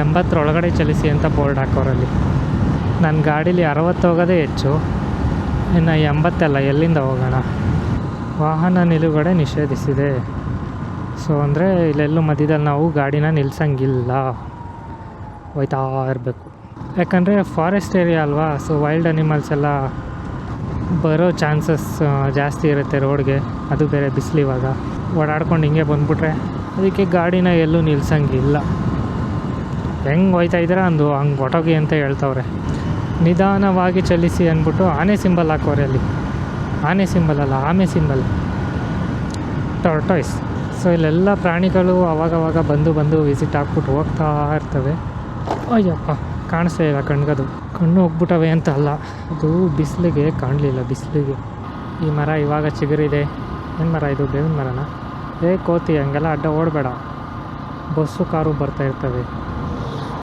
80 ಚಲಿಸಿ ಅಂತ ಬೋರ್ಡ್ ಹಾಕೋರಲ್ಲಿ. ನನ್ನ ಗಾಡೀಲಿ 60 ಹೋಗೋದೇ ಹೆಚ್ಚು, ಇನ್ನು 80 ಎಲ್ಲಿಂದ ಹೋಗೋಣ. ವಾಹನ ನಿಲುಗಡೆ ನಿಷೇಧಿಸಿದೆ. ಸೊ ಅಂದರೆ ಇಲ್ಲೆಲ್ಲೂ ಮಧ್ಯದಲ್ಲಿ ನಾವು ಗಾಡಿನ ನಿಲ್ಸಂಗಿಲ್ಲ, ಹೋಯ್ತಾ ಇರಬೇಕು. ಯಾಕಂದರೆ ಫಾರೆಸ್ಟ್ ಏರಿಯಾ ಅಲ್ವಾ, ಸೊ ವೈಲ್ಡ್ ಅನಿಮಲ್ಸ್ ಎಲ್ಲ ಬರೋ ಚಾನ್ಸಸ್ ಜಾಸ್ತಿ ಇರುತ್ತೆ ರೋಡ್ಗೆ. ಅದು ಬೇರೆ ಬಿಸಿಲಿವಾಗ ಓಡಾಡ್ಕೊಂಡು ಹಿಂಗೆ ಬಂದುಬಿಟ್ರೆ, ಅದಕ್ಕೆ ಗಾಡಿನ ಎಲ್ಲೂ ನಿಲ್ಸಂಗಿಲ್ಲ. ಹೆಂಗೆ ಹೋಯ್ತಾ ಇದ್ದೀರಾ ಅಂದು ಹಂಗೆ ಹೊಟ್ಟೋಗಿ ಅಂತ ಹೇಳ್ತವ್ರೆ. ನಿಧಾನವಾಗಿ ಚಲಿಸಿ ಅಂದ್ಬಿಟ್ಟು ಆನೆ ಸಿಂಬಲ್ ಹಾಕೋರೆ ಅಲ್ಲಿ. ಆನೆ ಸಿಂಬಲ್ ಅಲ್ಲ, ಆಮೆ ಸಿಂಬಲ್, ಟಾರ್ಟಾಯ್ಸ್. ಸೊ ಇಲ್ಲೆಲ್ಲ ಪ್ರಾಣಿಗಳು ಅವಾಗವಾಗ ಬಂದು ವಿಸಿಟ್ ಹಾಕ್ಬಿಟ್ಟು ಹೋಗ್ತಾ ಇರ್ತವೆ. ಅಯ್ಯಪ್ಪ, ಕಾಣಿಸ್ತಾ ಇಲ್ಲ ಕಣ್ಗದು. ಕಣ್ಣು ಹೋಗ್ಬಿಟ್ಟವೆ ಅಂತ ಅಲ್ಲ, ಅದು ಬಿಸಿಲಿಗೆ ಕಾಣಲಿಲ್ಲ. ಬಿಸಿಲಿಗೆ ಈ ಮರ ಇವಾಗ ಚಿಗುರಿದೆ. ಏನು ಮರ ಇದು? ಬೇವಿನ ಮರನ? ಕೋತಿ, ಹಂಗೆಲ್ಲ ಅಡ್ಡ ಓಡಬೇಡ, ಬಸ್ಸು ಕಾರು ಬರ್ತಾ ಇರ್ತವೆ.